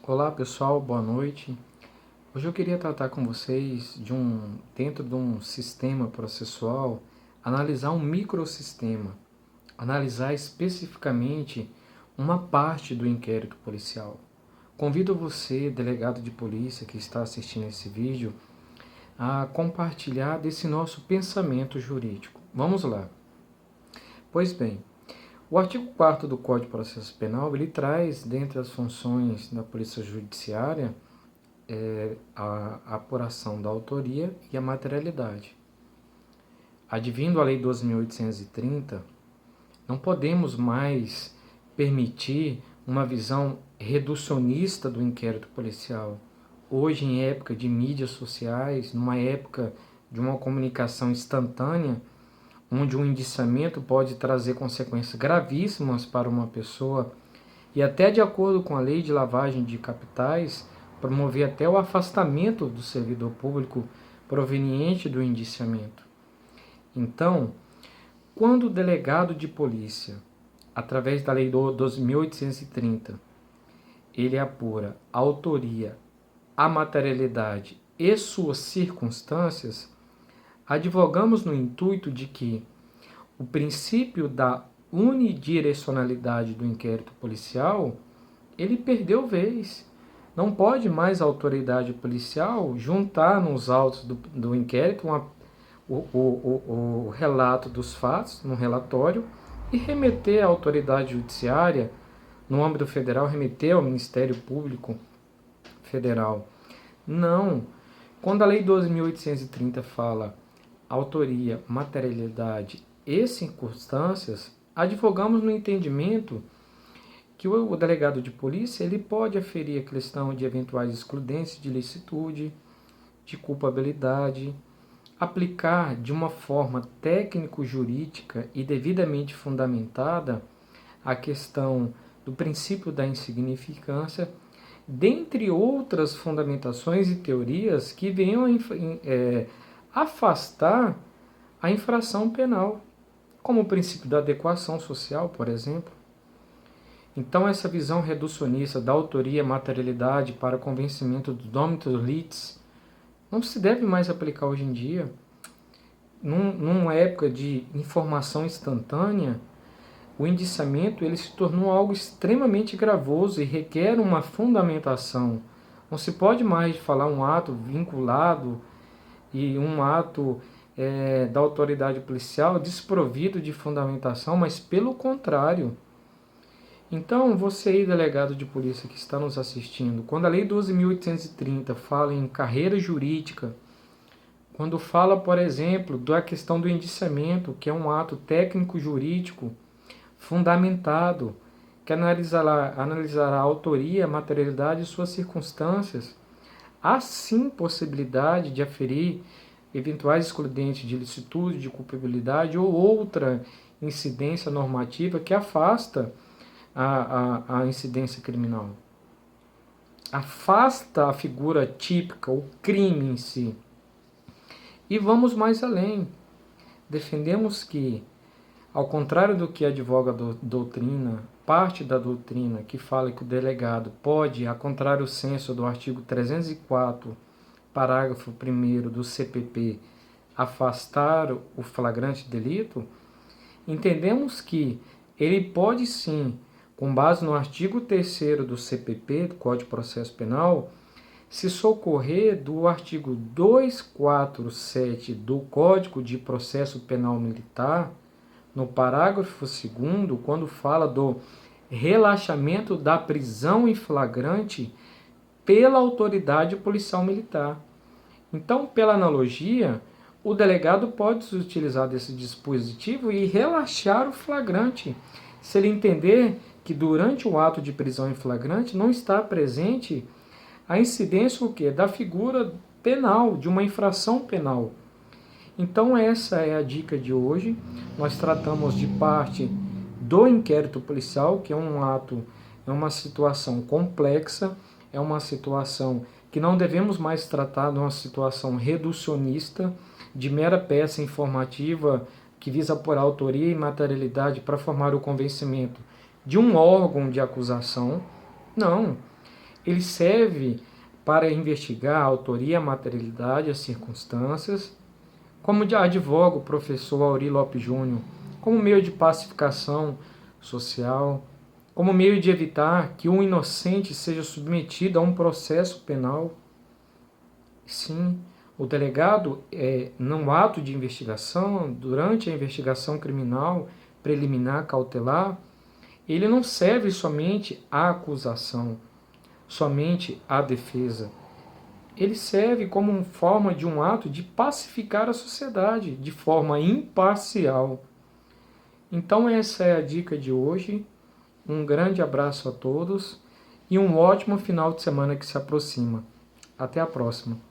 Olá pessoal, boa noite. Hoje eu queria tratar com vocês dentro de um sistema processual, analisar um microsistema, analisar especificamente uma parte do inquérito policial. Convido você, delegado de polícia que está assistindo esse vídeo, a compartilhar desse nosso pensamento jurídico. Vamos lá. Pois bem, o artigo 4º do Código de Processo Penal, ele traz, dentre as funções da Polícia Judiciária, a apuração da autoria e a materialidade. Advindo a Lei 12.830, não podemos mais permitir uma visão reducionista do inquérito policial. Hoje, em época de mídias sociais, numa época de uma comunicação instantânea, onde um indiciamento pode trazer consequências gravíssimas para uma pessoa e até de acordo com a lei de lavagem de capitais, promover até o afastamento do servidor público proveniente do indiciamento. Então, quando o delegado de polícia, através da Lei 12.830, ele apura a autoria, a materialidade e suas circunstâncias, advogamos no intuito de que o princípio da unidirecionalidade do inquérito policial, ele perdeu vez. Não pode mais a autoridade policial juntar nos autos do inquérito o relato dos fatos, no relatório, e remeter à autoridade judiciária, no âmbito federal, remeter ao Ministério Público Federal. Não. Quando a Lei 12.830 fala autoria, materialidade e circunstâncias, advogamos no entendimento que o delegado de polícia ele pode aferir a questão de eventuais excludentes de licitude, de culpabilidade, aplicar de uma forma técnico-jurídica e devidamente fundamentada a questão do princípio da insignificância, dentre outras fundamentações e teorias que venham afastar a infração penal, como o princípio da adequação social, por exemplo. Então, essa visão reducionista da autoria e materialidade para convencimento do domitus litis não se deve mais aplicar hoje em dia. Numa época de informação instantânea, o indiciamento ele se tornou algo extremamente gravoso e requer uma fundamentação. Não se pode mais falar um ato vinculado e um ato da autoridade policial desprovido de fundamentação, mas pelo contrário. Então, você aí, delegado de polícia que está nos assistindo, quando a Lei 12.830 fala em carreira jurídica, quando fala, por exemplo, da questão do indiciamento, que é um ato técnico-jurídico fundamentado, que analisará a autoria, a materialidade e suas circunstâncias, há sim possibilidade de aferir eventuais excludentes de licitude, de culpabilidade ou outra incidência normativa que afasta a incidência criminal. Afasta a figura típica, o crime em si. E vamos mais além. Defendemos que, ao contrário do que advoga a doutrina, parte da doutrina que fala que o delegado pode, a contrário senso do artigo 304, parágrafo 1º do CPP, afastar o flagrante delito, entendemos que ele pode sim, com base no artigo 3º do CPP, do Código de Processo Penal, se socorrer do artigo 247 do Código de Processo Penal Militar, no parágrafo 2º, quando fala do relaxamento da prisão em flagrante pela autoridade policial militar. Então, pela analogia, o delegado pode se utilizar desse dispositivo e relaxar o flagrante, se ele entender que durante o ato de prisão em flagrante não está presente a incidência o quê? Da figura penal, de uma infração penal. Então essa é a dica de hoje. Nós tratamos de parte do inquérito policial, que é um ato, é uma situação complexa, é uma situação que não devemos mais tratar de uma situação reducionista, de mera peça informativa que visa por autoria e materialidade para formar o convencimento de um órgão de acusação. Não. Ele serve para investigar a autoria, a materialidade, as circunstâncias, como advoga o professor Auri Lopes Júnior, como meio de pacificação social, como meio de evitar que um inocente seja submetido a um processo penal. Sim, o delegado, no ato de investigação, durante a investigação criminal, preliminar, cautelar, ele não serve somente à acusação, somente à defesa. Ele serve como uma forma de um ato de pacificar a sociedade de forma imparcial. Então essa é a dica de hoje. Um grande abraço a todos e um ótimo final de semana que se aproxima. Até a próxima.